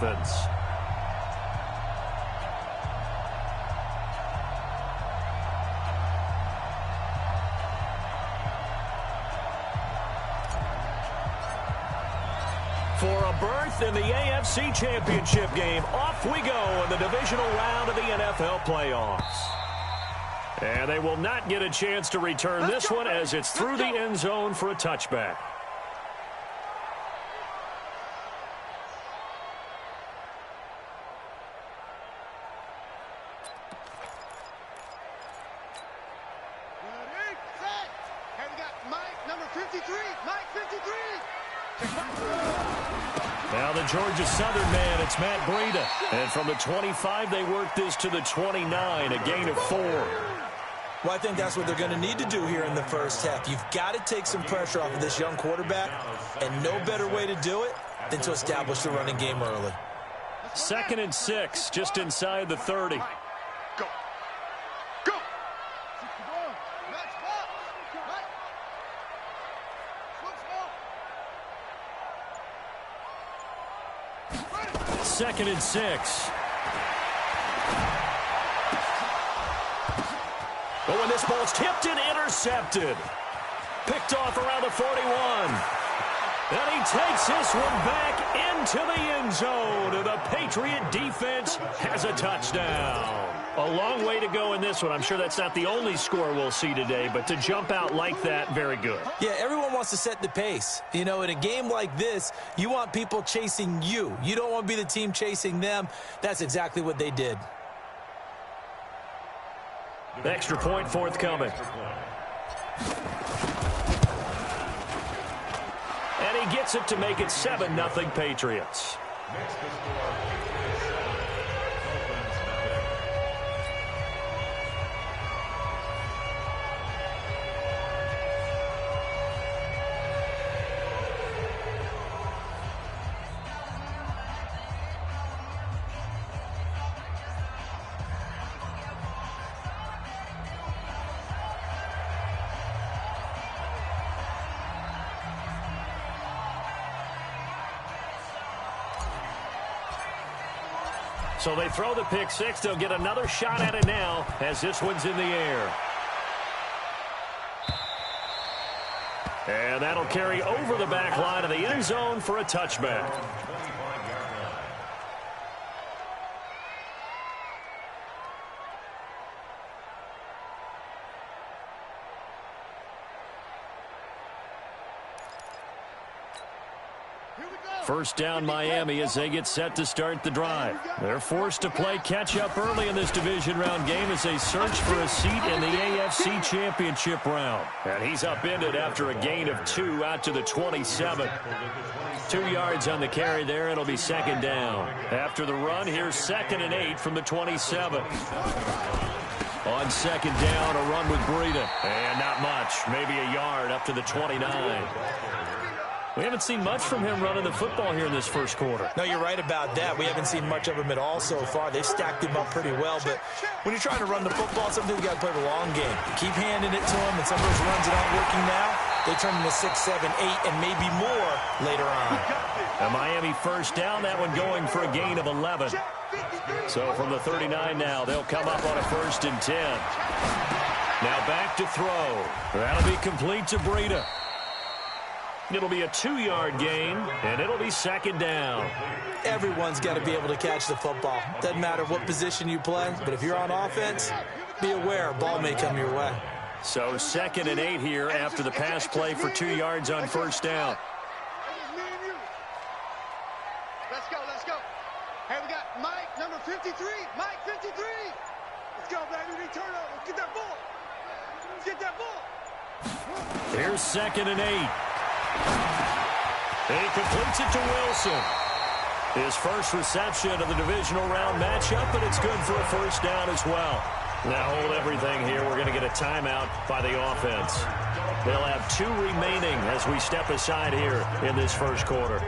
offense. For a berth in the AFC Championship game, off we go in the divisional round of the NFL playoffs. And they will not get a chance to return this one as it's through the end zone for a touchback. Now the Georgia Southern man, it's Matt Breida. And from the 25, they work this to the 29, a gain of 4. Well, I think that's what they're going to need to do here in the first half. You've got to take some pressure off of this young quarterback, and no better way to do it than to establish the running game early. 2nd and 6, just inside the 30. Go. Go. 2nd and 6. But when this ball's tipped and intercepted, picked off around the 41. And he takes this one back into the end zone. And the Patriot defense has a touchdown. A long way to go in this one. I'm sure that's not the only score we'll see today, but to jump out like that, very good. Yeah, everyone wants to set the pace. You know, in a game like this, you want people chasing you. You don't want to be the team chasing them. That's exactly what they did. Extra point forthcoming. And he gets it to make it 7-0 Patriots. So they throw the pick six. They'll get another shot at it now as this one's in the air. And that'll carry over the back line of the end zone for a touchback. First down Miami as they get set to start the drive. They're forced to play catch-up early in this division round game as they search for a seat in the AFC Championship round. And he's upended after a gain of 2 out to the 27. 2 yards on the carry there. It'll be 2nd down. After the run, here's 2nd and 8 from the 27. On 2nd down, a run with Breida. And not much. Maybe a yard up to the 29. We haven't seen much from him running the football here in this first quarter. No, you're right about that. We haven't seen much of him at all so far. They've stacked him up pretty well, but when you're trying to run the football, sometimes you got to play the long game. Keep handing it to him, and some of those runs that aren't working now, they turn into 6, 7, 8, and maybe more later on. A Miami first down, that one going for a gain of 11. So from the 39 now, they'll come up on a 1st and 10. Now back to throw. That'll be complete to Breida. It'll be a 2-yard gain, and it'll be 2nd down. Everyone's got to be able to catch the football. Doesn't matter what position you play, but if you're on offense, be aware a ball may come your way. So 2nd and 8 here after the pass play for 2 yards on first down. Let's go, let's go. Hey, we got Mike, number 53. Mike, 53. Let's go, baby. Turn over. Get that ball. Get that ball. Here's 2nd and 8. He completes it to Wilson. His first reception of the divisional round matchup, but it's good for a first down as well. Now hold everything here. We're going to get a timeout by the offense. They'll have 2 remaining as we step aside here in this first quarter.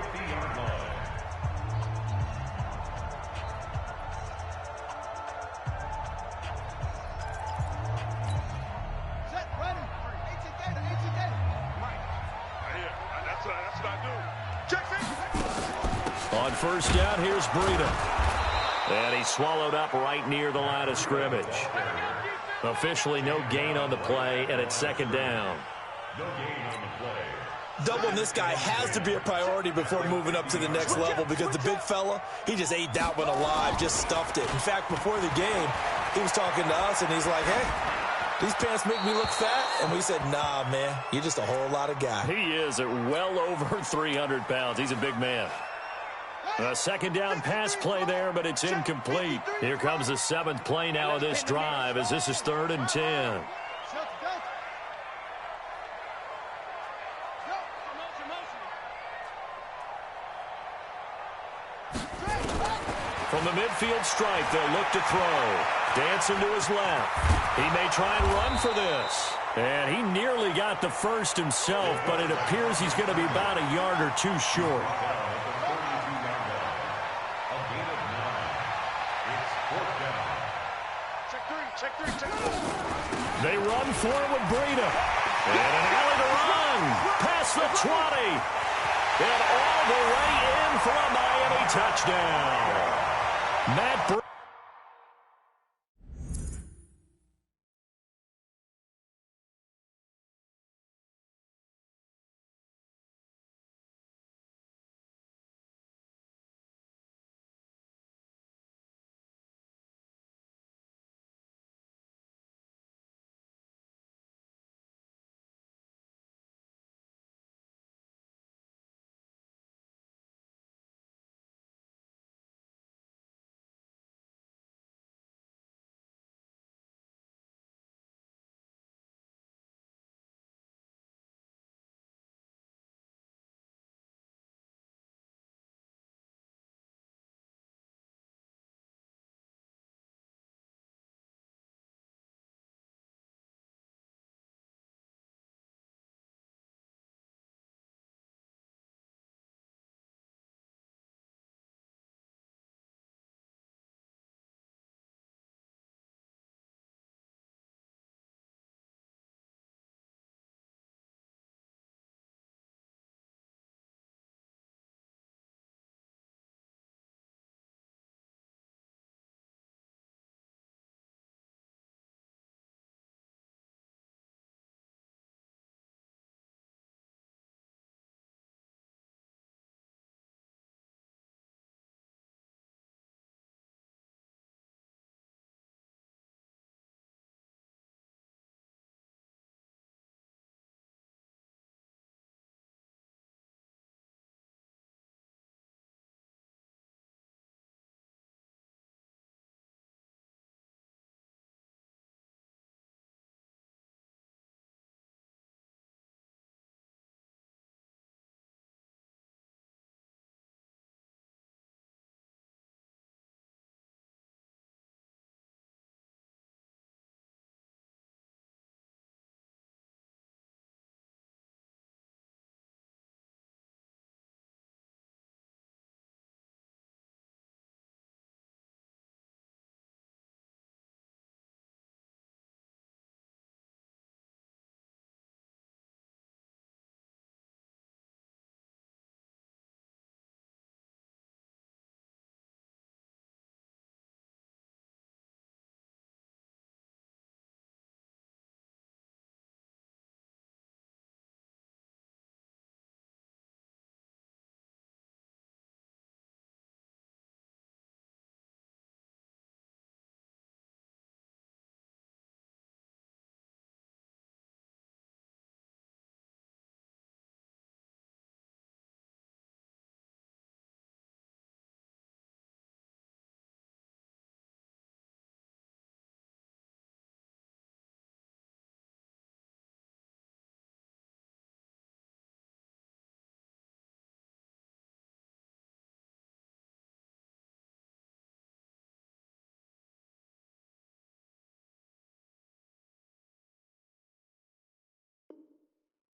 On first down, here's Breida. And he swallowed up right near the line of scrimmage. Officially no gain on the play, and it's second down. No gain on the play. Doubling this guy has to be a priority before moving up to the next level because the big fella, he just ate that one alive, just stuffed it. In fact, before the game, he was talking to us, and he's like, hey, these pants make me look fat. And we said, nah, man, you're just a whole lot of guy. He is at well over 300 pounds. He's a big man. A second down pass play there, but it's incomplete. Here comes the 7th play now of this drive as this is 3rd and 10. From the midfield stripe, they'll look to throw. Dancing to his left. He may try and run for this. And he nearly got the first himself, but it appears he's going to be about a yard or two short. They run for it with Breida. And an alley to run. Past the 20. And all the way in for a Miami touchdown. Matt Breida.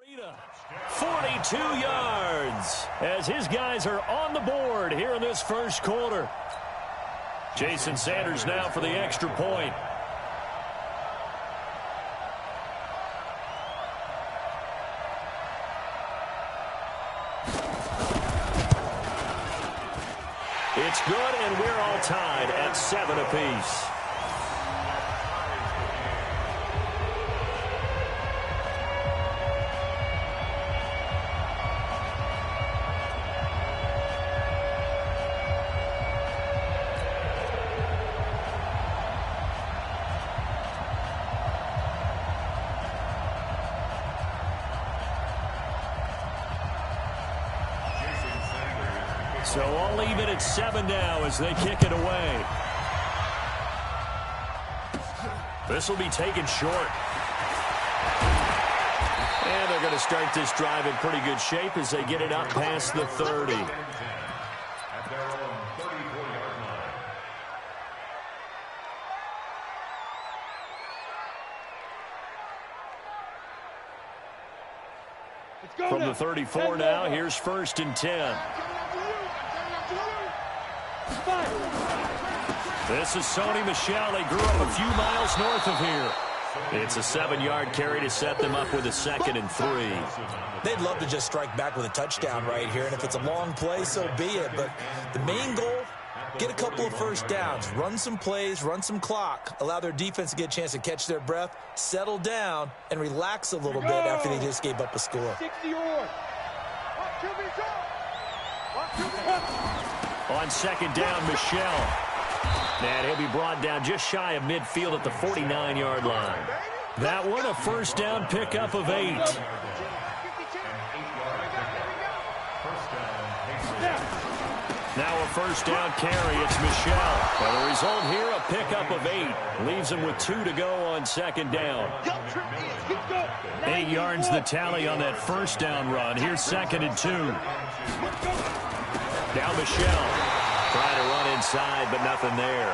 Breida, 42 yards as his guys are on the board here in this first quarter. Jason Sanders now for the extra point. good, and we're all tied at 7 apiece. So all even at 7 now as they kick it away. This will be taken short. And they're going to start this drive in pretty good shape as they get it up past the 30. At their own 34-yard line. From the 34 now, here's 1st and 10. This is Sony Michel. They grew up a few miles north of here. It's a 7-yard carry to set them up with a 2nd and 3. They'd love to just strike back with a touchdown right here, and if it's a long play, so be it. But the main goal, get a couple of first downs, run some plays, run some clock, allow their defense to get a chance to catch their breath, settle down, and relax a little bit after they just gave up a score. On 2nd down, Michel. And he'll be brought down just shy of midfield at the 49-yard line. That one, a 1st down pickup of 8. Now a 1st down carry. It's Michel. And the result here, a pickup of 8. Leaves him with 2 to go on 2nd down. 8 yards the tally on that 1st down run. Here's 2nd and 2. Now Michel. Trying to run inside, but nothing there.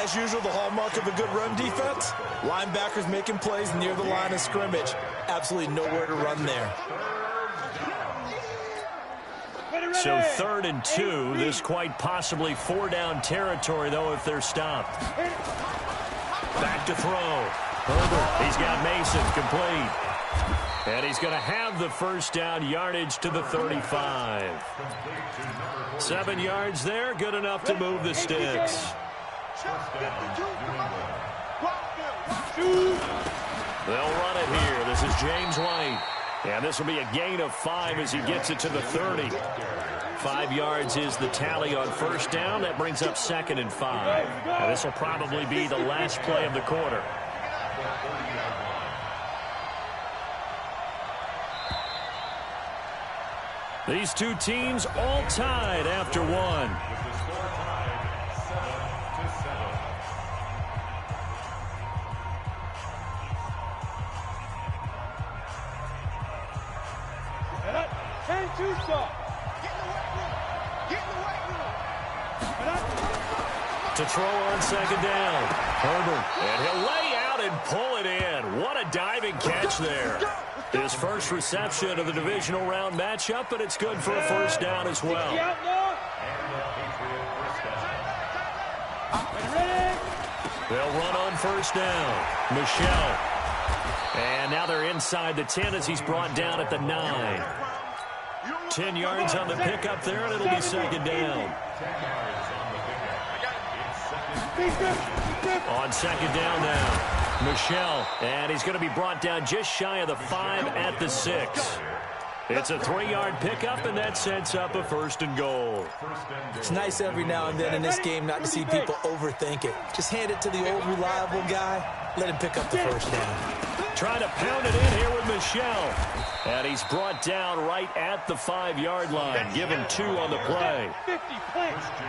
As usual, the hallmark of a good run defense, linebackers making plays near the line of scrimmage. Absolutely nowhere to run there. So 3rd and 2. This quite possibly 4-down territory, though, if they're stopped. Back to throw. Herbert, he's got Mason complete. And he's going to have the 1st down yardage to the 35. 7 yards there, good enough to move the sticks. They'll run it here. This is James White. And this will be a gain of 5 as he gets it to the 30. 5 yards is the tally on 1st down. That brings up 2nd and 5. Now, this will probably be the last play of the quarter. These two teams all tied after 1. With the score tied 7-7. To throw on 2nd down. Herbert. And he'll lay out and pull it in. What a diving catch there. His first reception of the divisional round matchup, but it's good for a 1st down as well. They'll run on 1st down. Michel. And now they're inside the 10 as he's brought down at the 9. 10 yards on the pickup there, and it'll be 2nd down. On 2nd down now. Michel, and he's going to be brought down just shy of the 5 at the 6. It's a 3-yard pickup, and that sets up a 1st and goal. It's nice every now and then in this game not to see people overthink it. Just hand it to the old reliable guy. Let him pick up the 1st down. Trying to pound it in here with Michel. And he's brought down right at the 5-yard line. Give him 2 on the play.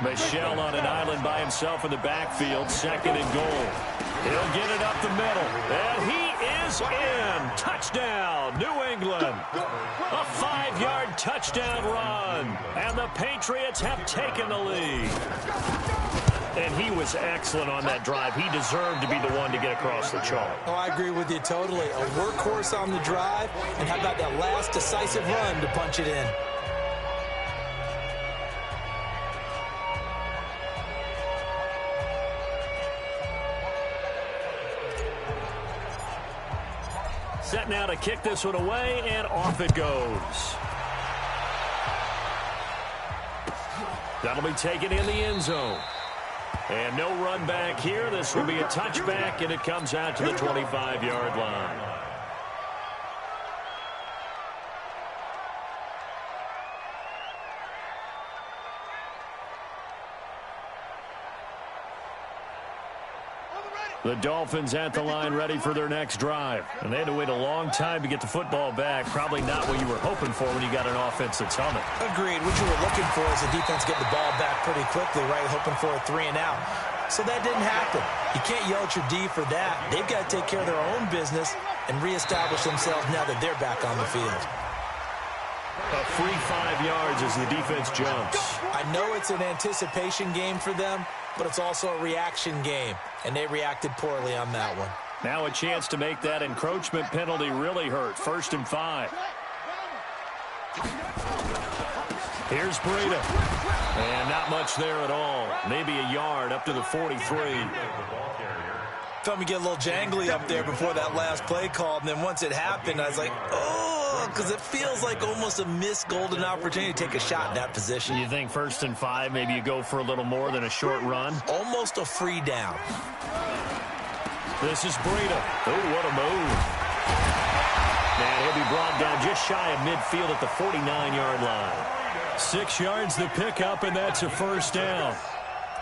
Michel on an island by himself in the backfield. 2nd and goal. He'll get it up the middle. And he is in. Touchdown, New England. A 5-yard touchdown run. And the Patriots have taken the lead. And he was excellent on that drive. He deserved to be the one to get across the chalk. Oh, I agree with you totally. A workhorse on the drive. And how about that last decisive run to punch it in? Set now to kick this one away, and off it goes. That'll be taken in the end zone. And no run back here. This will be a touchback, and it comes out to the 25-yard line. The Dolphins at the line ready for their next drive. And they had to wait a long time to get the football back. Probably not what you were hoping for when you got an offense that's humming. Agreed. What you were looking for is the defense getting the ball back pretty quickly, right? Hoping for a 3-and-out. So that didn't happen. You can't yell at your D for that. They've got to take care of their own business and reestablish themselves now that they're back on the field. A free 5 yards as the defense jumps. I know it's an anticipation game for them, but it's also a reaction game, and they reacted poorly on that one. Now a chance to make that encroachment penalty really hurt. 1st and 5. Here's Breida. And not much there at all. Maybe a yard up to the 43. Felt me get a little jangly up there before that last play call, and then once it happened, I was like, oh, because it feels like almost a missed golden opportunity to take a shot in that position. You think 1st and 5, maybe you go for a little more than a short run? Almost a free down. This is Breida. Oh, what a move. And he'll be brought down just shy of midfield at the 49-yard line. 6 yards the pickup, and that's a 1st down.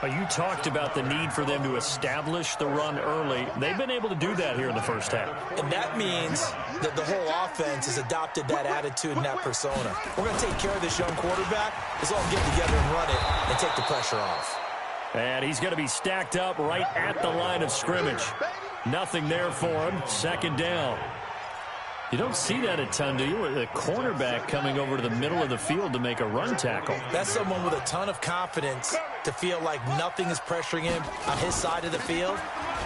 You talked about the need for them to establish the run early. They've been able to do that here in the first half. And that means that the whole offense has adopted that attitude and that persona. We're going to take care of this young quarterback. Let's all get together and run it and take the pressure off. And he's going to be stacked up right at the line of scrimmage. Nothing there for him. 2nd down. You don't see that a ton, do you? The cornerback coming over to the middle of the field to make a run tackle. That's someone with a ton of confidence to feel like nothing is pressuring him on his side of the field.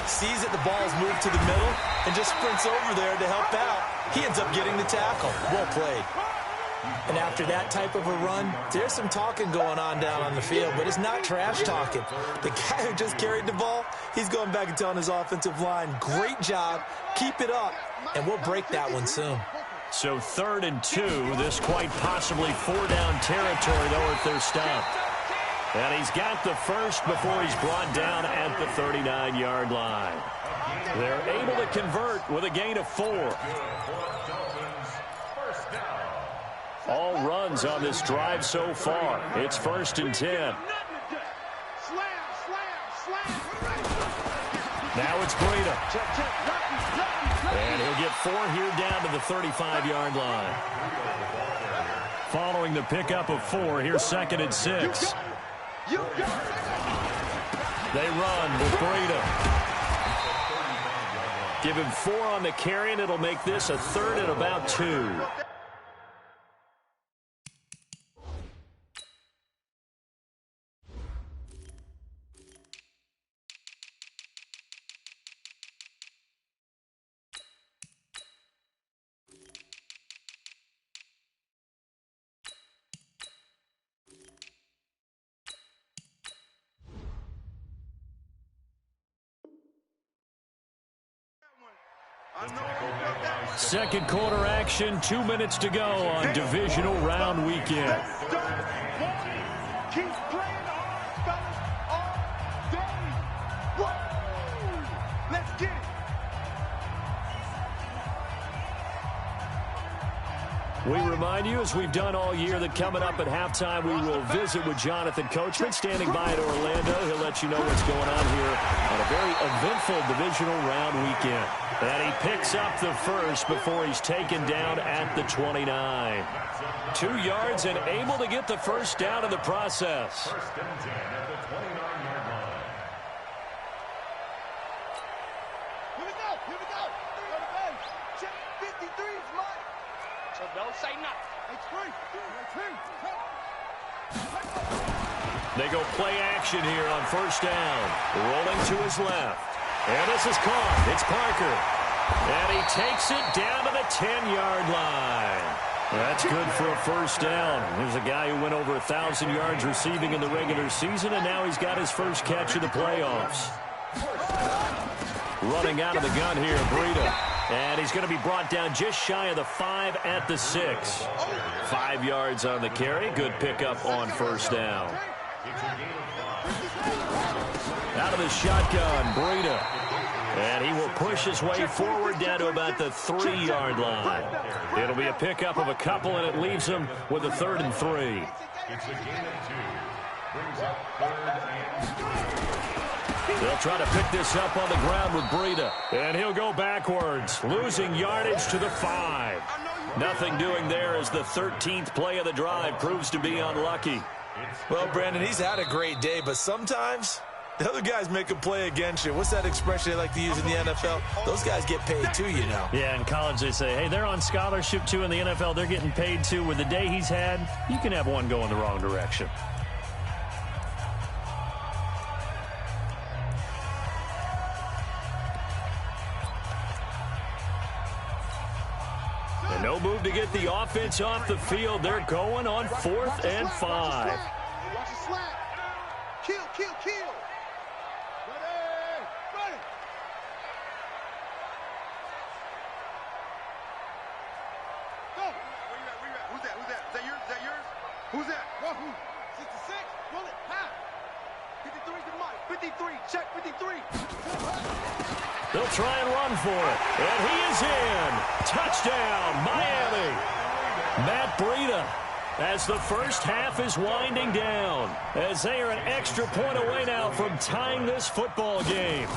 Sees that the ball's moved to the middle and just sprints over there to help out. He ends up getting the tackle. Well played. And after that type of a run, there's some talking going on down on the field, but it's not trash talking. The guy who just carried the ball, he's going back and telling his offensive line, great job, keep it up, and we'll break that one soon. So 3rd and 2, this quite possibly 4-down territory, though, if they're stopped. And he's got the first before he's brought down at the 39-yard line. They're able to convert with a gain of 4. All runs on this drive so far. It's 1st and 10. Now it's Breida. And he'll get 4 here down to the 35-yard line. Following the pickup of 4, here's 2nd and 6. They run with Breida. Give him 4 on the carry, and it'll make this a 3rd and about 2. Second quarter action, 2 minutes to go on divisional round weekend. Keep playing hard, fellas, all day. Whoa! Let's get it. We remind you, as we've done all year, that coming up at halftime, we will visit with Jonathan Coachman, standing by at Orlando. He'll let you know what's going on here on a very eventful divisional round weekend. And he picks up the first before he's taken down at the 29. 2 yards and able to get the first down in the process. 1st and 10 at the 29-yard line. Here we go. Here we go. Go to base. Check 53 is mine. So don't say nothing. It's free. They go play action here on 1st down. Rolling to his left. And this is caught. It's Parker. And he takes it down to the 10-yard line. That's good for a 1st down. There's a guy who went over 1,000 yards receiving in the regular season, and now he's got his first catch of the playoffs. Running out of the gun here, Breida. And he's going to be brought down just shy of the 5 at the 6. 5 yards on the carry. Good pickup on 1st down. Out of the shotgun, Breida. And he will push his way forward down to about the 3-yard line. It'll be a pickup of a couple, and it leaves him with a 3rd and 3. It's a gain of 2. Brings up 3rd and 3. They'll try to pick this up on the ground with Breida. And he'll go backwards, losing yardage to the 5. Nothing doing there as the 13th play of the drive proves to be unlucky. Well, Brandon, he's had a great day, but sometimes the other guys make a play against you. What's that expression they like to use in the NFL? Those guys get paid too, you know. Yeah, in college they say, hey, they're on scholarship too. In the NFL, they're getting paid too. With the day he's had, you can have one going the wrong direction. And no move to get the offense off the field. They're going on 4th and 5. Watch the slap. Kill, kill, kill. Ready, ready. Go. Where you at? Where you at? Who's that? Who's that? Is that yours? Is that yours? Who's that? Wahoo. 66. Roll it. Half. 53 to Mike. 53. Check 53. They'll try and run for it. And he is in. Touchdown, Miami. Matt Breida, as the first half is winding down, as they are an extra point away now from tying this football game.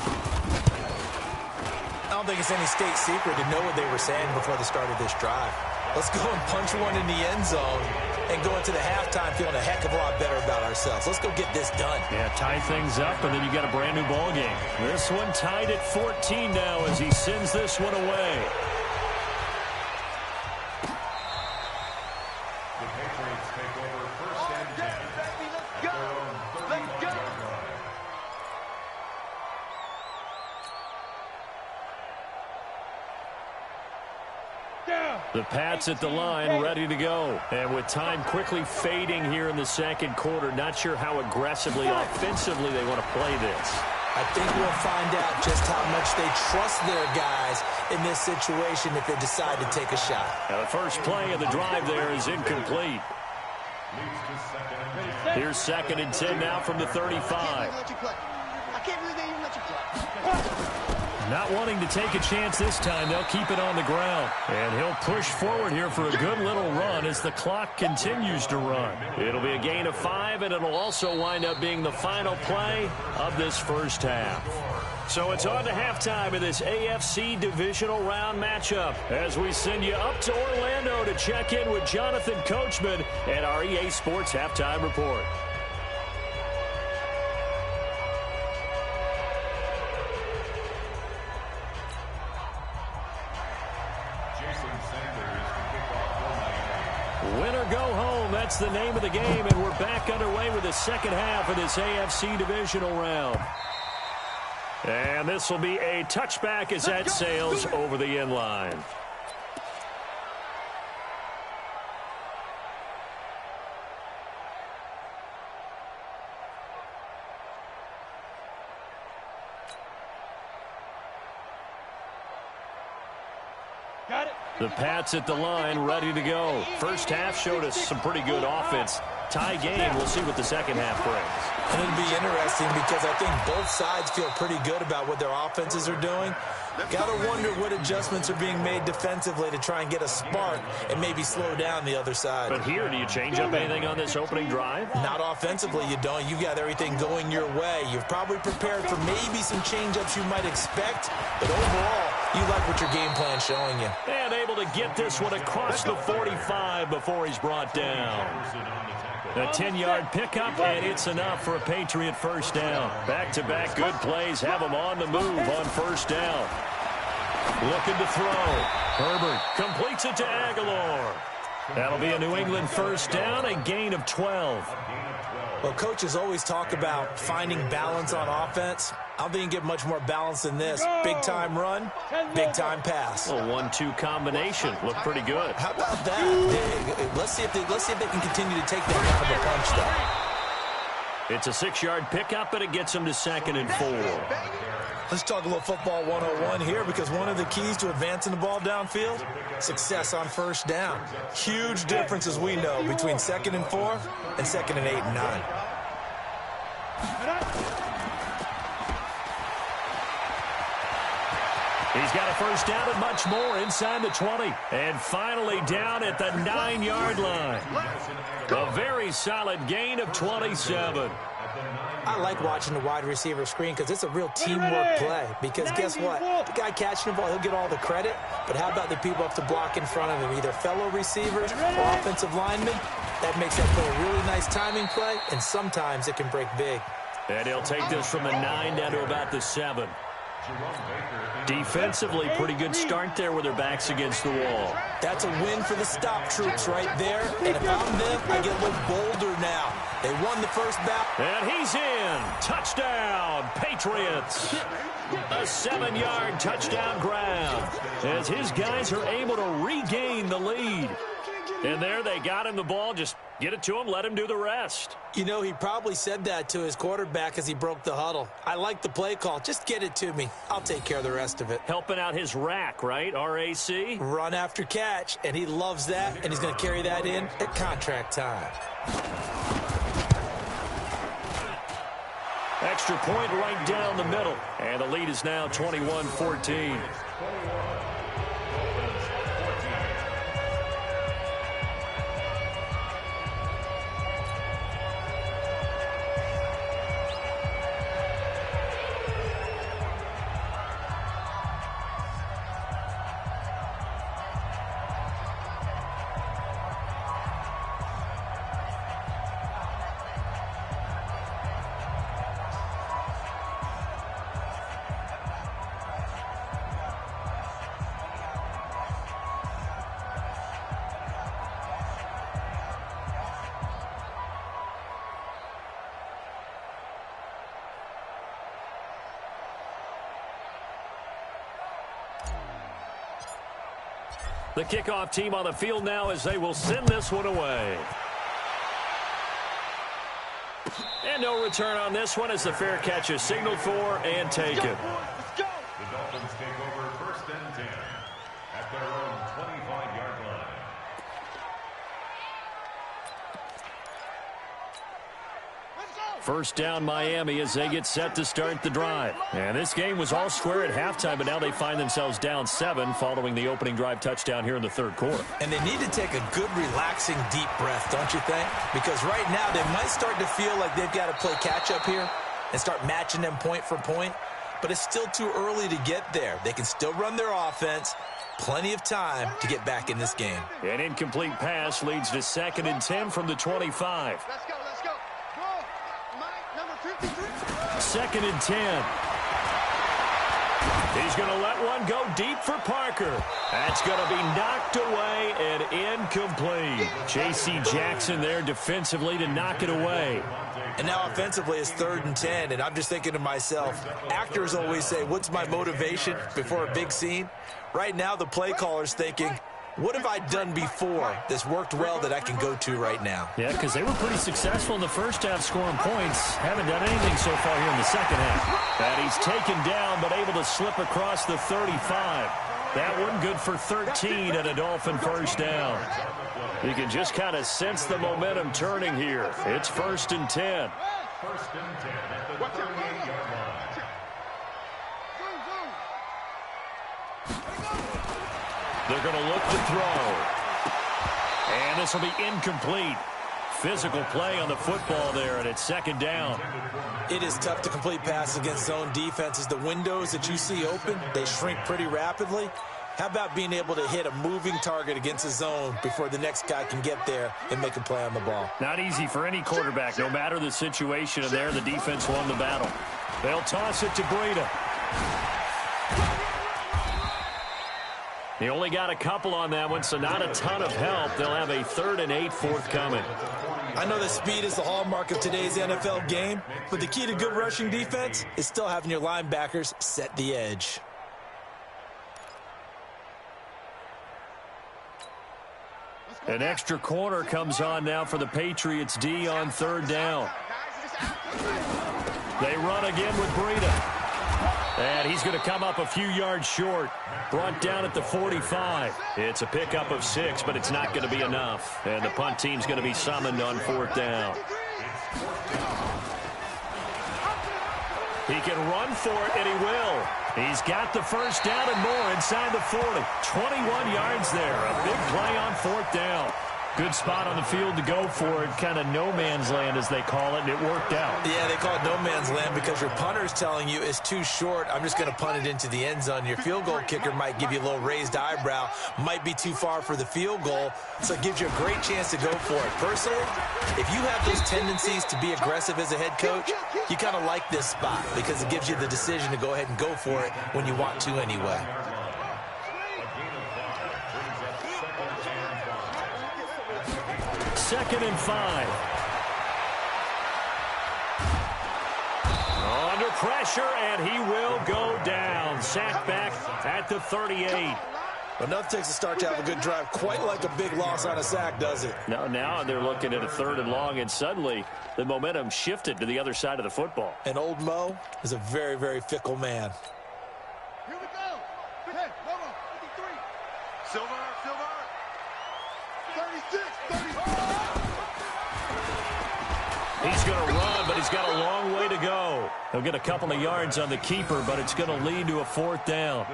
I don't think it's any state secret to know what they were saying before the start of this drive. Let's go and punch one in the end zone and go into the halftime feeling a heck of a lot better about ourselves. Let's go get this done. Yeah, tie things up, and then you got a brand new ball game. This one tied at 14 now as he sends this one away. The Patriots take over 1st and 10. Let's go. Let's go. The Pats at the line, ready to go. And with time quickly fading here in the second quarter, not sure how aggressively, offensively they want to play this. I think we'll find out just how much they trust their guys in this situation if they decide to take a shot. Now the first play of the drive there is incomplete. Here's 2nd and 10 now from the 35. I can't believe they even let you play. Not wanting to take a chance this time, they'll keep it on the ground. And he'll push forward here for a good little run as the clock continues to run. It'll be a gain of 5, and it'll also wind up being the final play of this first half. So it's on to halftime of this AFC divisional round matchup as we send you up to Orlando to check in with Jonathan Coachman and our EA Sports Halftime Report. Win or go home, that's the name of the game, and we're back underway with the second half of this AFC divisional round. And this will be a touchback as that sails over the end line. The Pats at the line, ready to go. First half showed us some pretty good offense. Tie game, we'll see what the second half brings. And it'll be interesting because I think both sides feel pretty good about what their offenses are doing. Got to wonder what adjustments are being made defensively to try and get a spark and maybe slow down the other side. But here, do you change up anything on this opening drive? Not offensively, you don't. You got everything going your way. You've probably prepared for maybe some change-ups you might expect, but overall, you like what your game plan's showing you. And able to get this one across the 45 before he's brought down. A 10-yard pickup, and it's enough for a Patriot first down. Back-to-back good plays have them on the move on first down. Looking to throw. Herbert completes it to Aguilar. That'll be a New England first down, a gain of 12. Well, coaches always talk about finding balance on offense. I don't think you can get much more balance than this. Big-time run, big-time pass. A 1-2 combination. Looked pretty good. How about that? Let's see if they can continue to take that kind of a punch, though. It's a 6-yard pickup, but it gets them to 2nd and 4. Let's talk a little football 101 here, because one of the keys to advancing the ball downfield, success on first down. Huge difference, as we know, between 2nd and 4 and 2nd and 8 and 9. He's got a first down and much more inside the 20. And finally down at the 9-yard line. A very solid gain of 27. I like watching the wide receiver screen because it's a real teamwork play. Because guess what? The guy catching the ball, he'll get all the credit. But how about the people up to block in front of him, either fellow receivers or offensive linemen? That makes that play a really nice timing play, and sometimes it can break big. And he'll take this from the 9 down to about the 7. Defensively, pretty good start there with their backs against the wall. That's a win for the stop troops right there. And if I'm them, I get a little bolder now. They won the first battle. And he's in. Touchdown, Patriots. A 7-yard touchdown grab as his guys are able to regain the lead. And there they got him the ball. Just get it to him, let him do the rest. You know, he probably said that to his quarterback as he broke the huddle. I like the play call. Just get it to me. I'll take care of the rest of it. Helping out his rack, right? R-A-C? Run after catch, and he loves that, and he's going to carry that in at contract time. Extra point right down the middle. And the lead is now 21-14. The kickoff team on the field now as they will send this one away. And no return on this one as the fair catch is signaled for and taken. The Dolphins take over 1st and 10 at their own 25-yard line. First down Miami as they get set to start the drive. And this game was all square at halftime, but now they find themselves down 7 following the opening drive touchdown here in the 3rd quarter. And they need to take a good, relaxing, deep breath, don't you think? Because right now they might start to feel like they've got to play catch-up here and start matching them point for point. But it's still too early to get there. They can still run their offense. Plenty of time to get back in this game. An incomplete pass leads to 2nd and 10 from the 25. Let's go, let's go. Go, Mike, number 53. 2nd and 10. He's going to let one go deep for Parker. That's going to be knocked away and incomplete. J.C. Jackson there defensively to knock it away. And now offensively it's 3rd and 10, and I'm just thinking to myself, actors always say, what's my motivation before a big scene? Right now the play caller's thinking, what have I done before that's worked well that I can go to right now? Yeah, because they were pretty successful in the first half scoring points. Haven't done anything so far here in the second half. And he's taken down but able to slip across the 35. That one good for 13 and a Dolphin first down. You can just kind of sense the momentum turning here. It's 1st and 10. 1st and 10 at the 38-yard line. They're going to look to throw. And this will be incomplete. Physical play on the football there, and it's 2nd down. It is tough to complete passes against zone defenses. The windows that you see open, they shrink pretty rapidly. How about being able to hit a moving target against a zone before the next guy can get there and make a play on the ball? Not easy for any quarterback, no matter the situation. And there, the defense won the battle. They'll toss it to Breida. He only got a couple on that one, so not a ton of help. They'll have a 3rd and 8 forthcoming. I know that speed is the hallmark of today's NFL game, but the key to good rushing defense is still having your linebackers set the edge. An extra corner comes on now for the Patriots D on 3rd down. They run again with Breida. And he's going to come up a few yards short. Brought down at the 45. It's a pickup of 6, but it's not going to be enough. And the punt team's going to be summoned on 4th down. He can run for it, and he will. He's got the first down and more inside the 40. 21 yards there. A big play on 4th down. Good spot on the field to go for it. Kind of no man's land, as they call it, and it worked out. Yeah, they call it no man's land because your punter's telling you it's too short. I'm just going to punt it into the end zone. Your field goal kicker might give you a little raised eyebrow. Might be too far for the field goal, so it gives you a great chance to go for it. Personally, if you have those tendencies to be aggressive as a head coach, you kind of like this spot because it gives you the decision to go ahead and go for it when you want to anyway. Second and 5. Under pressure, and he will go down. Sacked back at the 38. Enough takes a start to have a good drive. Quite like a big loss on a sack, does it? Now they're looking at a 3rd and long, and suddenly the momentum shifted to the other side of the football. And old Mo is a very, very fickle man. Here we go. Hey, Momo, 53. Silver. 36, 34. He's going to run, but he's got a long way to go. He'll get a couple of yards on the keeper, but it's going to lead to a 4th down.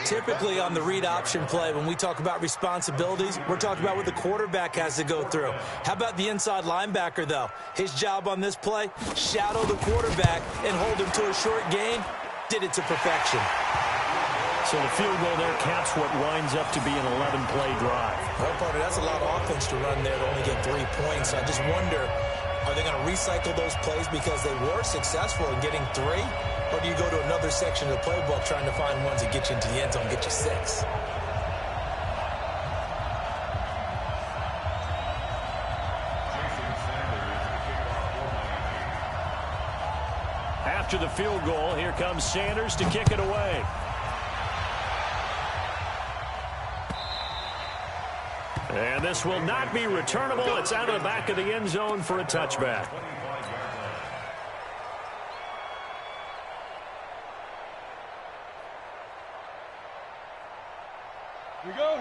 Typically on the read option play, when we talk about responsibilities, we're talking about what the quarterback has to go through. How about the inside linebacker, though? His job on this play, shadow the quarterback and hold him to a short gain. Did it to perfection. So the field goal there caps what winds up to be an 11-play drive. Well, partner, that's a lot of offense to run there to only get 3 points. I just wonder, are they going to recycle those plays because they were successful in getting 3? Or do you go to another section of the playbook trying to find ones that get you into the end zone and get you 6? After the field goal, here comes Sanders to kick it away. And this will not be returnable. It's out of the back of the end zone for a touchback.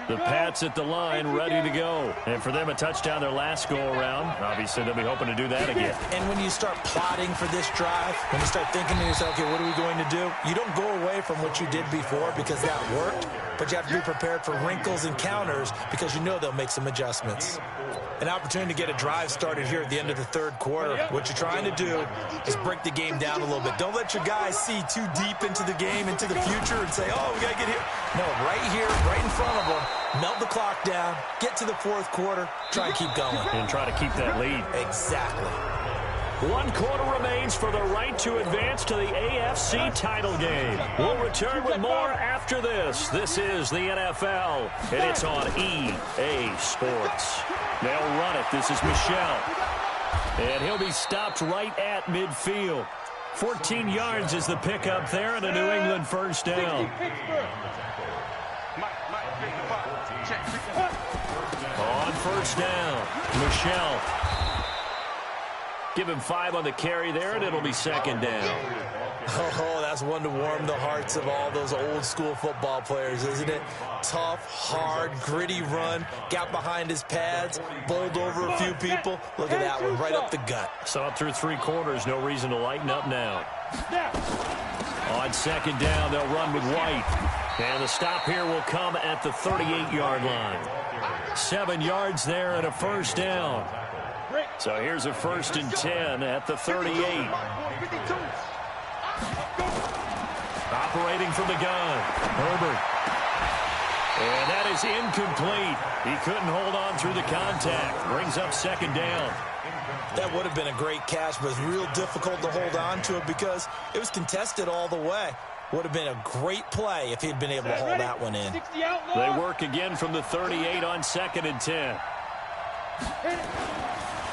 The Pats at the line, ready to go. And for them, a touchdown their last go-around. Obviously, they'll be hoping to do that again. And when you start plotting for this drive, when you start thinking to yourself, okay, what are we going to do? You don't go away from what you did before because that worked, but you have to be prepared for wrinkles and counters because you know they'll make some adjustments. An opportunity to get a drive started here at the end of the 3rd quarter. What you're trying to do is break the game down a little bit. Don't let your guys see too deep into the game, into the future, and say, oh, we got to get here. No, right here, right in front of them, melt the clock down, get to the 4th quarter, try and keep going. And try to keep that lead. Exactly. 1 quarter remains for the right to advance to the AFC title game. We'll return with more after this. This is the NFL, and it's on EA Sports. They'll run it. This is Michel. And he'll be stopped right at midfield. 14 yards is the pickup there, and a New England first down. On first down, Michel. Give him 5 on the carry there, and it'll be 2nd down. Oh, that's one to warm the hearts of all those old-school football players, isn't it? Tough, hard, gritty run, got behind his pads, bowled over a few people. Look at that one, right up the gut. So up through 3 quarters, no reason to lighten up now. On 2nd down, they'll run with White. And the stop here will come at the 38-yard line. 7 yards there and a first down. So here's a 1st and 10 at the 38. Operating from the gun, Herbert. And that is incomplete. He couldn't hold on through the contact. Brings up 2nd down. That would have been a great catch, but it's real difficult to hold on to it because it was contested all the way. Would have been a great play if he'd been able to hold that one in. They work again from the 38 on 2nd and 10.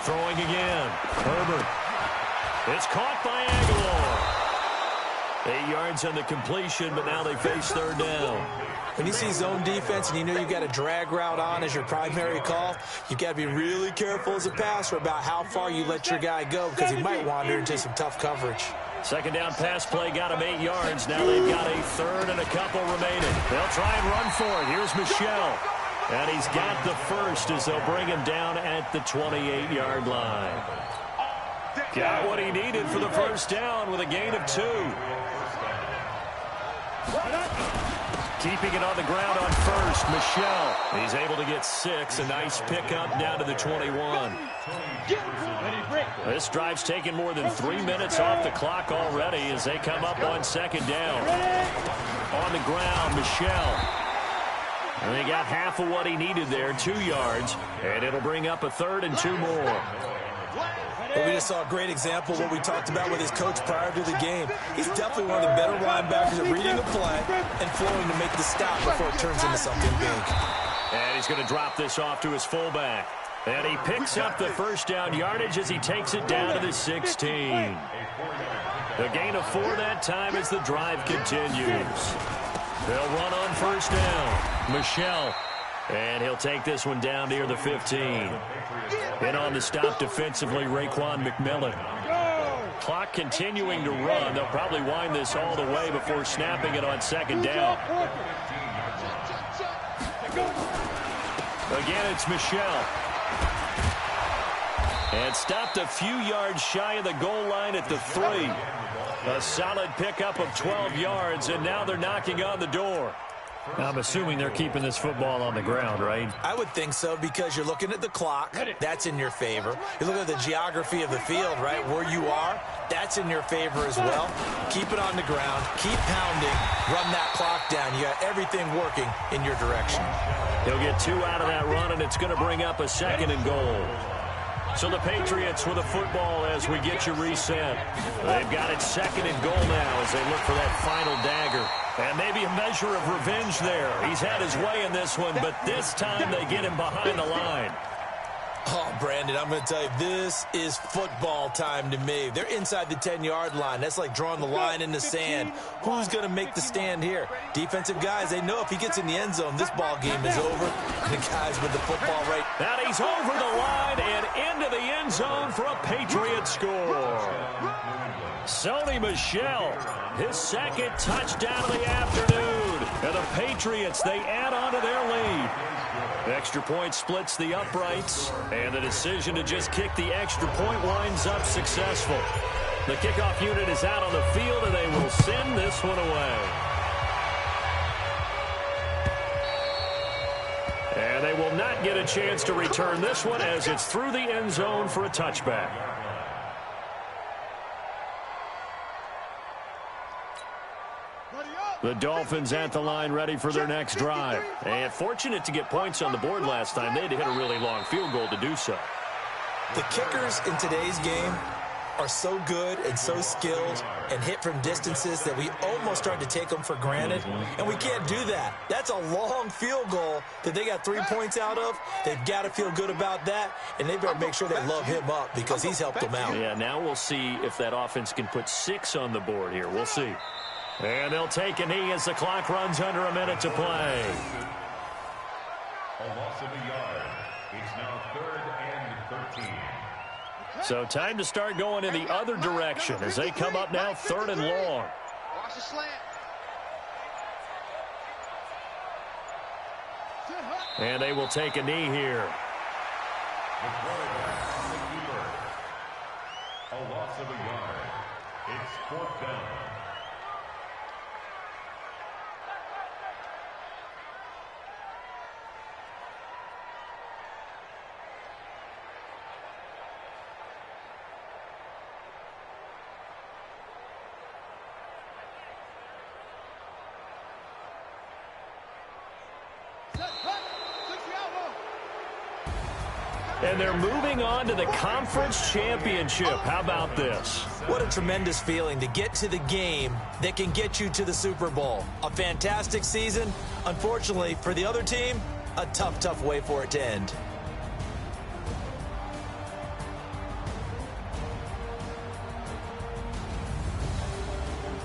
Throwing again. Herbert. It's caught by Aguilar. 8 yards on the completion, but now they face 3rd down. When you see zone defense and you know you've got a drag route on as your primary call, you've got to be really careful as a passer about how far you let your guy go because he might wander into some tough coverage. 2nd down pass play got him 8 yards. Now they've got a 3rd and a couple remaining. They'll try and run for it. Here's Michel. And he's got the first as they'll bring him down at the 28-yard line. Got what he needed for the first down with a gain of 2. Keeping it on the ground on first, Michel. He's able to get 6. A nice pickup down to the 21. This drive's taken more than 3 minutes off the clock already as they come up on second down. On the ground, Michel. And they got half of what he needed there, 2 yards. And it'll bring up a 3rd and 2 more. Well, we just saw a great example of what we talked about with his coach prior to the game. He's definitely one of the better linebackers at reading a play and flowing to make the stop before it turns into something big. And he's going to drop this off to his fullback. And he picks up the first down yardage as he takes it down to the 16. The gain of 4 that time as the drive continues. They'll run on first down. Michel. And he'll take this one down near the 15. And on the stop defensively, Raekwon McMillan. Clock continuing to run. They'll probably wind this all the way before snapping it on second down. Again, it's Michel. And stopped a few yards shy of the goal line at the 3. A solid pickup of 12 yards, and now they're knocking on the door. I'm assuming they're keeping this football on the ground, right? I would think so, because you're looking at the clock. That's in your favor. You look at the geography of the field, right, where you are. That's in your favor as well. Keep it on the ground. Keep pounding. Run that clock down. You got everything working in your direction. He'll get 2 out of that run, and it's going to bring up a 2nd and goal. So the Patriots with a football as we get you reset. They've got it 2nd and goal now as they look for that final dagger. And maybe a measure of revenge there. He's had his way in this one, but this time they get him behind the line. Oh, Brandon, I'm going to tell you, this is football time to me. They're inside the 10-yard line. That's like drawing the line in the sand. Who's going to make the stand here? Defensive guys, they know if he gets in the end zone, this ball game is over. The guys with the football right. Now he's over the line and into the end zone for a Patriot score. Sony Michel, his 2nd touchdown of the afternoon. And the Patriots, they add on to their lead. Extra point splits the uprights, and the decision to just kick the extra point winds up successful. The kickoff unit is out on the field, and they will send this one away. And they will not get a chance to return this one as it's through the end zone for a touchback. The Dolphins at the line ready for their next drive. And fortunate to get points on the board last time. They had to hit a really long field goal to do so. The kickers in today's game are so good and so skilled and hit from distances that we almost start to take them for granted. And we can't do that. That's a long field goal that they got 3 points out of. They've got to feel good about that. And they better make sure they love him up because he's helped them out. Yeah, now we'll see if that offense can put 6 on the board here. We'll see. And they'll take a knee as the clock runs under a minute to play. A loss of a yard. It's now 3rd and 13. So time to start going in the other direction as they come up now 3rd and long. Watch the slant. And they will take a knee here. The quarterback on the keeper. A loss of a yard. It's 4th down. And they're moving on to the conference championship. How about this? What a tremendous feeling to get to the game that can get you to the Super Bowl. A fantastic season. Unfortunately, for the other team, a tough, tough way for it to end.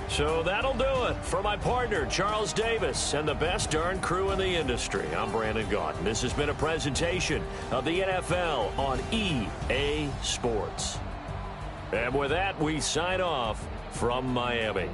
So that'll do it for my partner, Charles Davis, and the best darn crew in the industry. I'm Brandon Gaudin. This has been a presentation of the NFL on EA Sports. And with that, we sign off from Miami.